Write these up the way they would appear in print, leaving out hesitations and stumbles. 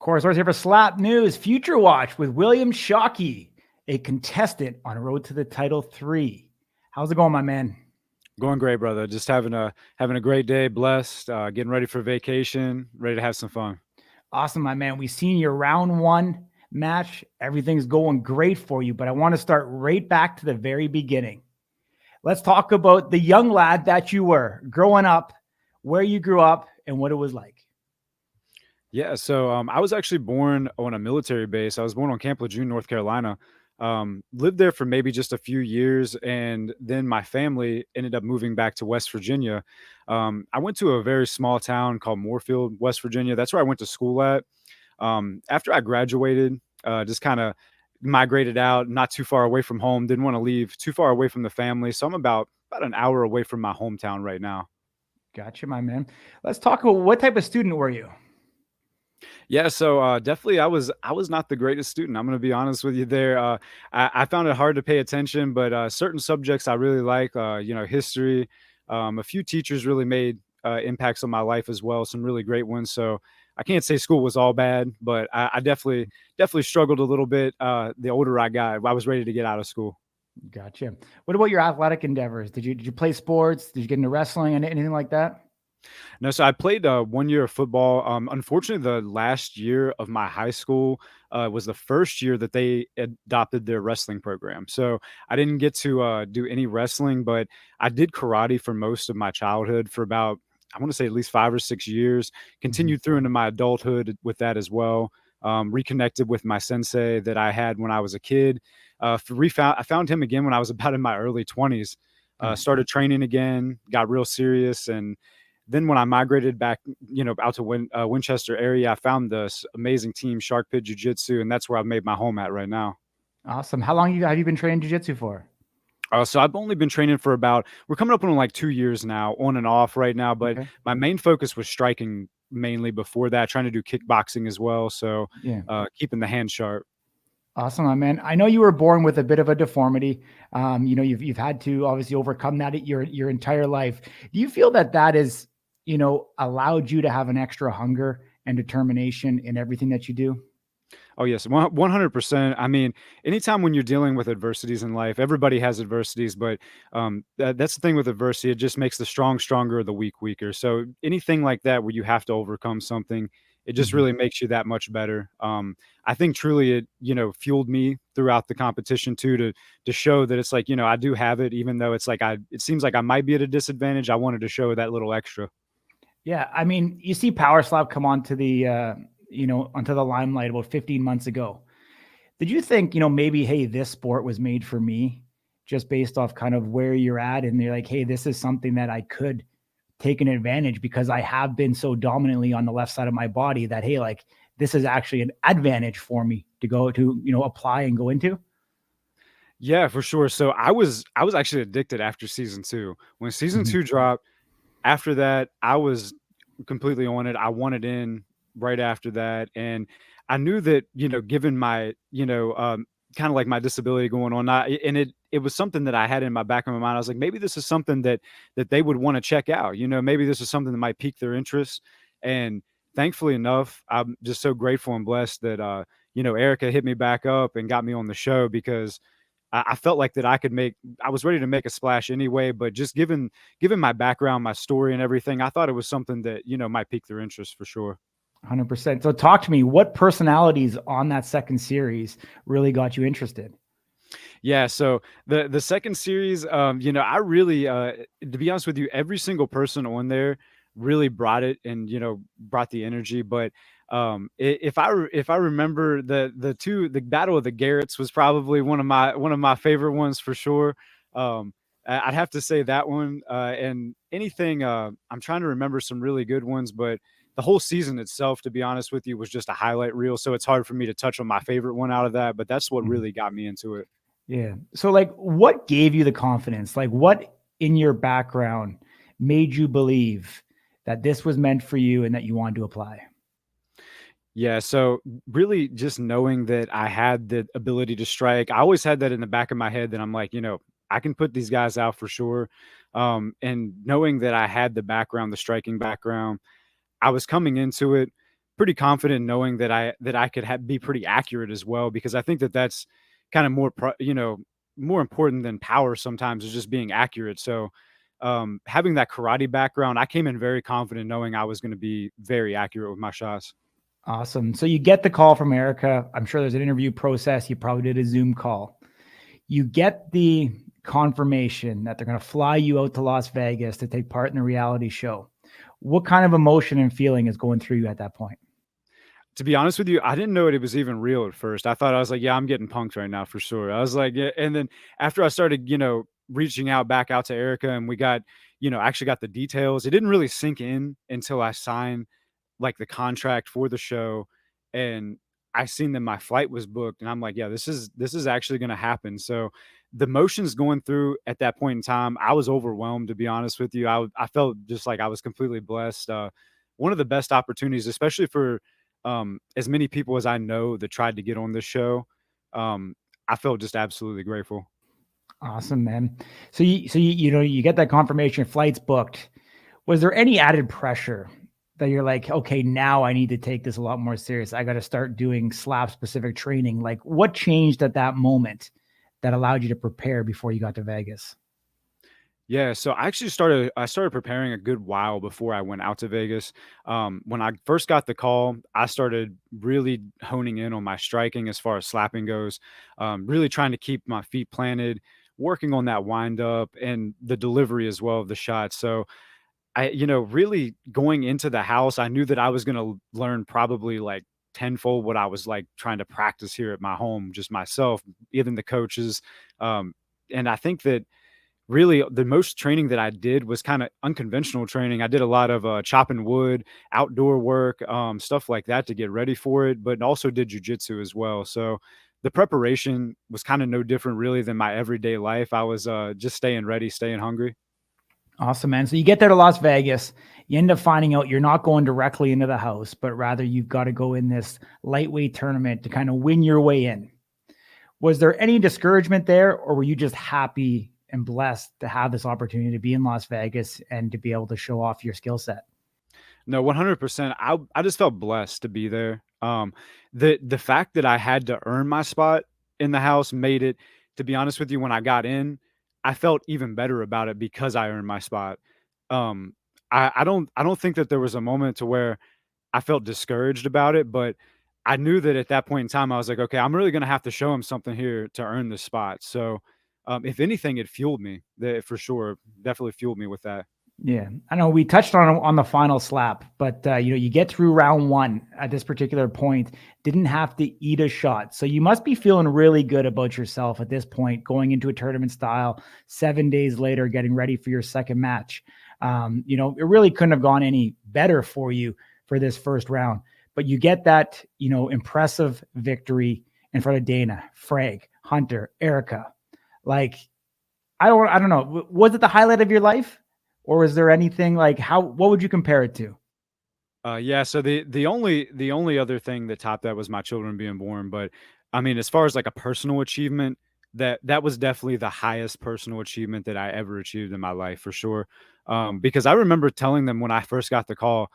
course, we're here for Slap News Future Watch with William Shockey, a contestant on Road to the Title 3. How's it going, my man? Going great, brother. Just having a great day, blessed, getting ready for vacation, ready to have some fun. Awesome, my man. We've seen your round one match. Everything's going great for you, but I want to start right back to the very beginning. Let's talk about the young lad that you were growing up, where you grew up, and what it was like. Yeah, so I was actually born on a military base. I was born on Camp Lejeune, North Carolina. Lived there for maybe just a few years, and then my family ended up moving back to West Virginia. I went to a very small town called Moorfield, West Virginia. That's where I went to school at. After I graduated, just kind of migrated out, not too far away from home. Didn't want to leave too far away from the family, so I'm about an hour away from my hometown right now. Gotcha, my man. Let's talk about what type of student were you? Yeah, so definitely, I was not the greatest student. I'm going to be honest with you there. I found it hard to pay attention, but certain subjects I really like. History. A few teachers really made impacts on my life as well. Some really great ones. So I can't say school was all bad, but I definitely struggled a little bit. The older I got, I was ready to get out of school. Gotcha. What about your athletic endeavors? Did you play sports? Did you get into wrestling and anything like that? No, so I played 1 year of football. Unfortunately, the last year of my high school was the first year that they adopted their wrestling program. So I didn't get to do any wrestling, but I did karate for most of my childhood for about, I want to say at least 5 or 6 years. Mhm. Continued through into my adulthood with that as well. Reconnected with my sensei that I had when I was a kid. I found him again when I was about in my early 20s. Nice. Started training again, got real serious, and then when I migrated back, out to Winchester area, I found this amazing team, Shark Pit Jiu Jitsu, and that's where I've made my home at right now. Awesome. How long have you been training jiu-jitsu for? So I've only been training for we're coming up on like 2 years now, on and off right now. But Okay. my main focus was striking mainly before that, trying to do kickboxing as well. So Yeah. keeping the hand sharp. Awesome, my man. I know you were born with a bit of a deformity. You've had to obviously overcome that your entire life. Do you feel that that is, allowed you to have an extra hunger and determination in everything that you do? Oh yes, 100%. I mean, anytime when you're dealing with adversities in life, everybody has adversities, but that's the thing with adversity. It just makes the strong stronger, the weak weaker. So anything like that where you have to overcome something, it just Mhm. really makes you that much better. I think truly it fueled me throughout the competition too to show that it's like I do have it, even though it's like it seems like I might be at a disadvantage. I wanted to show that little extra. Yeah, I mean, you see Power Slap come onto onto the limelight about 15 months ago. Did you think, maybe, hey, this sport was made for me just based off kind of where you're at? And you're like, hey, this is something that I could take an advantage because I have been so dominantly on the left side of my body that, hey, like this is actually an advantage for me to go to, apply and go into? Yeah, for sure. So I was actually addicted after season two. When season Mhm. two dropped, after that, I was completely on it. I wanted in right after that, and I knew that given my kind of like my disability going on, and it was something that I had in my back of my mind. I was like, maybe this is something that they would want to check out. Maybe this is something that might pique their interest. And thankfully enough, I'm just so grateful and blessed that Erica hit me back up and got me on the show because I felt like that I was ready to make a splash anyway, but just given my background, my story and everything, I thought it was something that, might pique their interest for sure. 100%. So talk to me, what personalities on that second series really got you interested? Yeah, so the second series, I really to be honest with you, every single person on there really brought it and brought the energy. But if I remember the Battle of the Garrets was probably one of my favorite ones for sure. I'd have to say that one. And anything I'm trying to remember some really good ones, but the whole season itself, to be honest with you, was just a highlight reel. So it's hard for me to touch on my favorite one out of that, but that's what Mhm. really got me into it. Yeah. So like what gave you the confidence? Like what in your background made you believe that this was meant for you and that you wanted to apply? Yeah, so really just knowing that I had the ability to strike, I always had that in the back of my head that I'm like, I can put these guys out for sure. And knowing that I had the background, the striking background, I was coming into it pretty confident knowing that I could be pretty accurate as well, because I think that that's kind of more important than power sometimes, is just being accurate. So having that karate background, I came in very confident knowing I was going to be very accurate with my shots. Awesome. So you get the call from Erica. I'm sure there's an interview process. You probably did a Zoom call. You get the confirmation that they're going to fly you out to Las Vegas to take part in the reality show. What kind of emotion and feeling is going through you at that point? To be honest with you, I didn't know it was even real at first. I was like, yeah, I'm getting punked right now for sure. I was like, yeah. And then after I started, reaching back out to Erica, and we got, actually got the details, it didn't really sink in until I signed like the contract for the show, and I seen that my flight was booked, and I'm like, yeah, this is actually going to happen. So the motions going through at that point in time, I was overwhelmed, to be honest with you. I felt just like I was completely blessed. One of the best opportunities, especially for as many people as I know that tried to get on this show. Um, I felt just absolutely grateful. Awesome, man. So you get that confirmation, flight's booked. Was there any added pressure that you're like, okay, now I need to take this a lot more serious? I got to start doing slap specific training. Like, what changed at that moment that allowed you to prepare before you got to Vegas? Yeah, so I started preparing a good while before I went out to Vegas. When I first got the call, I started really honing in on my striking as far as slapping goes, really trying to keep my feet planted, working on that wind up and the delivery as well of the shot. So really going into the house, I knew that I was going to learn probably like tenfold what I was like trying to practice here at my home, just myself, even the coaches. And I think that really the most training that I did was kind of unconventional training. I did a lot of chopping wood, outdoor work, stuff like that to get ready for it, but also did jujitsu as well. So the preparation was kind of no different really than my everyday life. I was just staying ready, staying hungry. Awesome, man. So you get there to Las Vegas. You end up finding out you're not going directly into the house, but rather you've got to go in this lightweight tournament to kind of win your way in. Was there any discouragement there, or were you just happy and blessed to have this opportunity to be in Las Vegas and to be able to show off your skill set? No, 100%. I just felt blessed to be there. The fact that I had to earn my spot in the house made it, to be honest with you, when I got in, I felt even better about it because I earned my spot. Um, I don't think that there was a moment to where I felt discouraged about it, but I knew that at that point in time, I was like, okay, I'm really gonna have to show him something here to earn this spot. So, if anything, it fueled me. That for sure, definitely fueled me with that. Yeah, I know we touched on the final slap, but you get through round one at this particular point, didn't have to eat a shot. So you must be feeling really good about yourself at this point, going into a tournament style, 7 days later, getting ready for your second match. It really couldn't have gone any better for you for this first round, but you get that, impressive victory in front of Dana, Frag, Hunter, Erica. Like, I don't know. Was it the highlight of your life? Or was there anything like what would you compare it to? Yeah, so the only other thing that topped that was my children being born. But I mean, as far as like a personal achievement, that was definitely the highest personal achievement that I ever achieved in my life for sure. Because I remember telling them when I first got the call,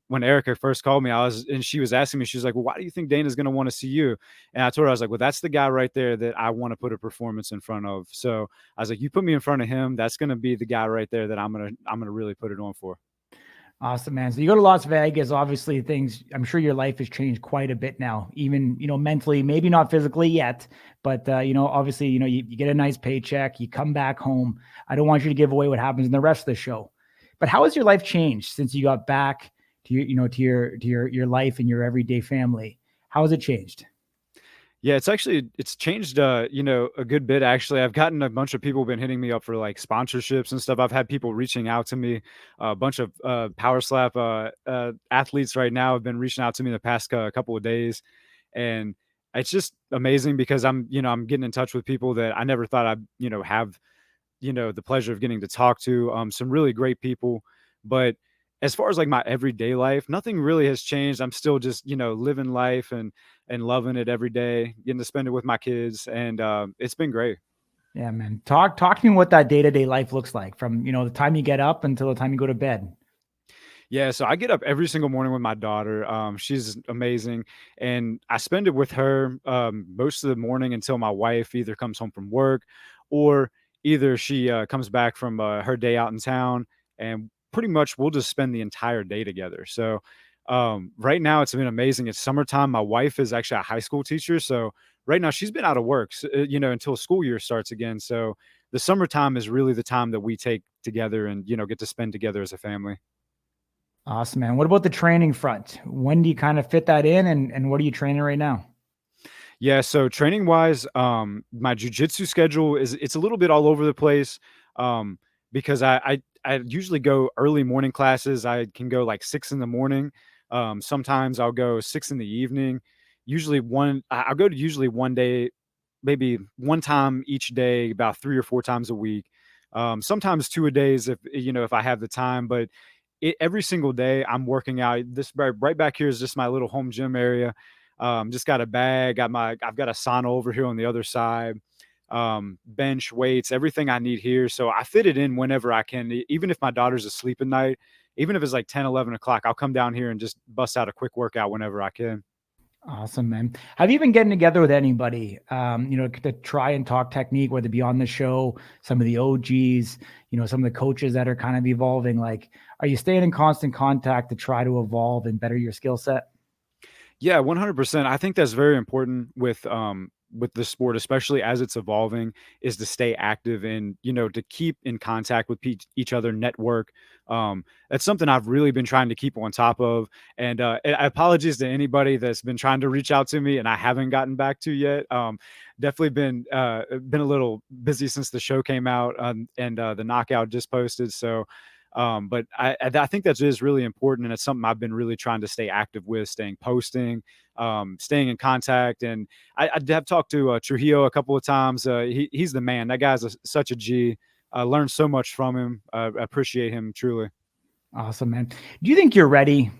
when Erica first called me, and she was asking me, she was like, "Well, why do you think Dana's going to want to see you?" And I told her, I was like, "Well, that's the guy right there that I want to put a performance in front of." So I was like, "You put me in front of him, that's going to be the guy right there that I'm gonna really put it on for." Awesome, man. So you go to Las Vegas. Obviously, I'm sure your life has changed quite a bit now, even, mentally, maybe not physically yet, but, obviously, you get a nice paycheck, you come back home. I don't want you to give away what happens in the rest of the show, but how has your life changed since you got back to your life and your everyday family? How has it changed? Yeah, it's changed, a good bit actually. I've gotten a bunch of people been hitting me up for like sponsorships and stuff. I've had people reaching out to me. A bunch of power slap athletes right now have been reaching out to me the past couple of days, and it's just amazing because I'm getting in touch with people that I never thought I'd have the pleasure of getting to talk to, some really great people. But as far as like my everyday life, nothing really has changed. I'm still just, living life and loving it every day, getting to spend it with my kids. And it's been great. Yeah, man. Talk to me what that day-to-day life looks like from, the time you get up until the time you go to bed. Yeah, so I get up every single morning with my daughter. She's amazing, and I spend it with her most of the morning until my wife either comes home from work, or either she comes back from her day out in town, and pretty much we'll just spend the entire day together. So right now it's been amazing. It's summertime. My wife is actually a high school teacher, so right now she's been out of work, until school year starts again. So the summertime is really the time that we take together and get to spend together as a family. Awesome, man. What about the training front? When do you kind of fit that in, and what are you training right now? Yeah, so training wise, my jujitsu schedule it's a little bit all over the place, um, because I usually go early morning classes. I can go like 6 in the morning. Sometimes I'll go 6 in the evening. I'll go to usually one day, maybe one time each day, about 3 or 4 times a week. Sometimes two a days if I have the time, but every single day I'm working out. This right back here is just my little home gym area. Just got a bag, I've got a sauna over here on the other side, bench, weights, everything I need here. So I fit it in whenever I can, even if my daughter's asleep at night, even if it's like 10, 11 o'clock, I'll come down here and just bust out a quick workout whenever I can. Awesome, man. Have you been getting together with anybody, to try and talk technique, whether it be on the show, some of the OGs, some of the coaches that are kind of evolving? Like, are you staying in constant contact to try to evolve and better your skill set? Yeah, 100%. I think that's very important with the sport, especially as it's evolving, is to stay active and, to keep in contact with each other, network. That's something I've really been trying to keep on top of. And apologies to anybody that's been trying to reach out to me and I haven't gotten back to yet. Definitely been a little busy since the show came out, and the knockout just posted. So but I think that is really important, and it's something I've been really trying to stay active with, posting, staying in contact. And I have talked to Trujillo a couple of times. He's the man. That guy's such a G. I learned so much from him. I appreciate him truly. Awesome, man. Do you think you're ready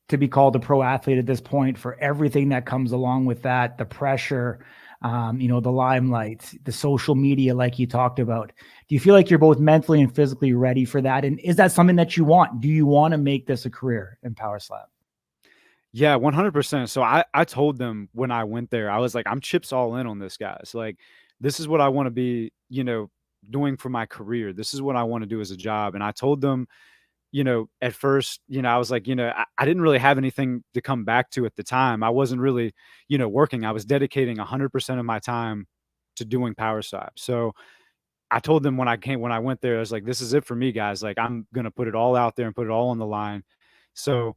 to be called a pro athlete at this point for everything that comes along with that, the pressure, the limelight, the social media, like you talked about? Do you feel like you're both mentally and physically ready for that? And is that something that you want? Do you want to make this a career in Power Slap? Yeah, 100%. So I told them when I went there, I was like, I'm chips all in on this, guys. Like, this is what I want to be, doing for my career. This is what I want to do as a job. And I told them, at first, I was like, I didn't really have anything to come back to at the time. I wasn't really, working. I was dedicating 100% of my time to doing power slap. So I told them when I went there, I was like, this is it for me, guys. Like, I'm going to put it all out there and put it all on the line. So,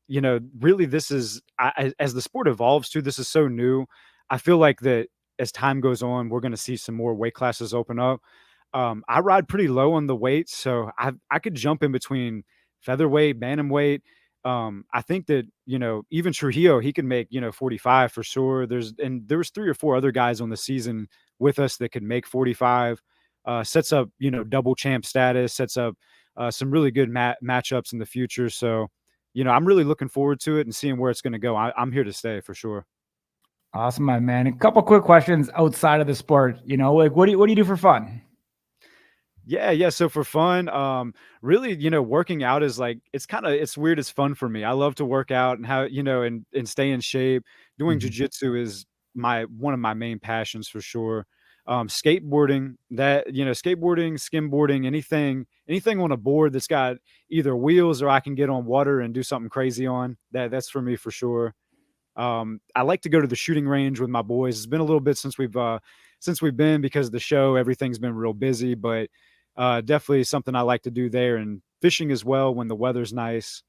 really, this is as the sport evolves too. This is so new. I feel like that as time goes on, we're going to see some more weight classes open up. I ride pretty low on the weights, so I could jump in between featherweight, bantamweight. I think that even Trujillo, he can make 45 for sure. There was 3 or 4 other guys on the season with us that could make 45. Sets up double champ status. Sets up some really good matchups in the future. So I'm really looking forward to it and seeing where it's going to go. I'm here to stay for sure. Awesome, my man. A couple quick questions outside of the sport. Like what do you do for fun? Yeah. So for fun, really, working out is like it's weird. It's fun for me. I love to work out and how and stay in shape. Doing Mhm. jujitsu is my one of my main passions for sure. Skateboarding, skateboarding, skimboarding, anything on a board that's got either wheels or I can get on water and do something crazy on. That's for me for sure. I like to go to the shooting range with my boys. It's been a little bit since we've been because of the show. Everything's been real busy, but definitely something I like to do there. And fishing as well when the weather's nice.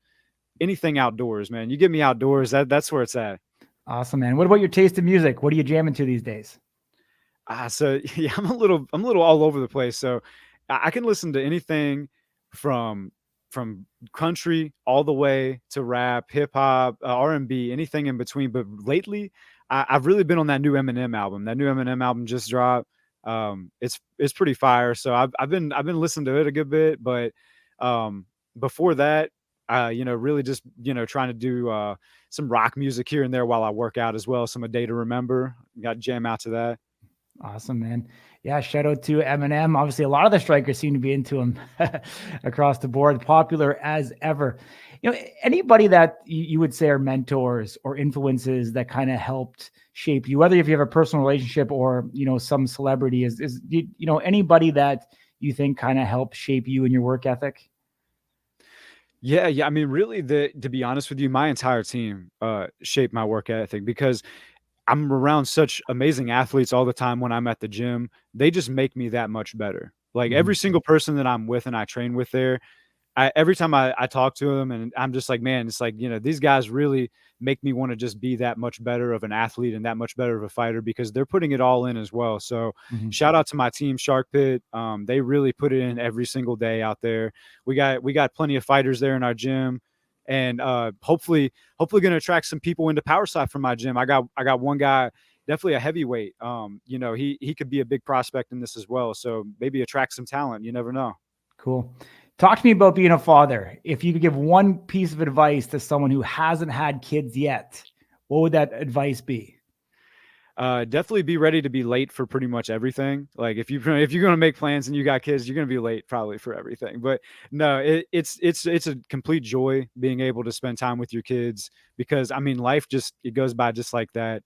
Anything outdoors, man. You get me outdoors, that's where it's at. Awesome, man. What about your taste in music? What are you jamming to these days? So yeah, I'm a little all over the place. So I can listen to anything from from country all the way to rap, hip hop, R&B, anything in between. But lately, I've really been on that new Eminem album. That new Eminem album just dropped. It's pretty fire. So I've been listening to it a good bit. But before that, really just trying to do some rock music here and there while I work out as well. Some A Day to Remember. Got to jam out to that. Awesome, man. Yeah, shout out to Eminem. Obviously, a lot of the strikers seem to be into him across the board, popular as ever. Anybody that you would say are mentors or influences that kind of helped shape you, whether if you have a personal relationship or some celebrity, is anybody that you think kind of helped shape you and your work ethic? Yeah, yeah. I mean, really, to be honest with you, my entire team shaped my work ethic because I'm around such amazing athletes all the time when I'm at the gym. They just make me that much better. Like every Mhm. single person that I'm with and I train with there, every time I talk to them and I'm just like, man, it's like, these guys really make me want to just be that much better of an athlete and that much better of a fighter because they're putting it all in as well. So Mhm. shout out to my team, Shark Pit. They really put it in every single day out there. We got plenty of fighters there in our gym. And hopefully going to attract some people into power side from my gym. I got one guy, definitely a heavyweight. He could be a big prospect in this as well. So maybe attract some talent. You never know. Cool. Talk to me about being a father. If you could give one piece of advice to someone who hasn't had kids yet, what would that advice be? Definitely be ready to be late for pretty much everything. Like if you're gonna make plans and you got kids, you're gonna be late probably for everything. But no, it's a complete joy being able to spend time with your kids because I mean life just it goes by just like that.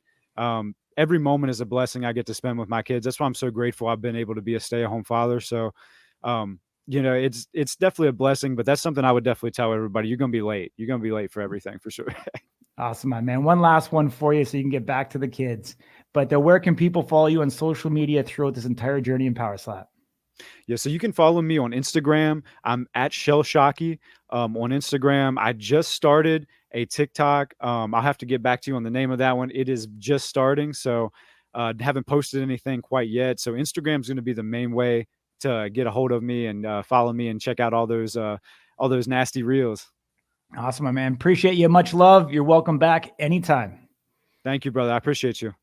Every moment is a blessing I get to spend with my kids. That's why I'm so grateful I've been able to be a stay-at-home father. So it's definitely a blessing, but that's something I would definitely tell everybody. You're gonna be late. You're gonna be late for everything for sure. Awesome, my man. One last one for you so you can get back to the kids. But where can people follow you on social media throughout this entire journey in Power Slap? Yeah, so you can follow me on Instagram. I'm at Shell Shockey on Instagram. I just started a TikTok. I'll have to get back to you on the name of that one. It is just starting, so haven't posted anything quite yet. So Instagram is going to be the main way to get a hold of me and follow me and check out all those nasty reels. Awesome, my man. Appreciate you. Much love. You're welcome back anytime. Thank you, brother. I appreciate you.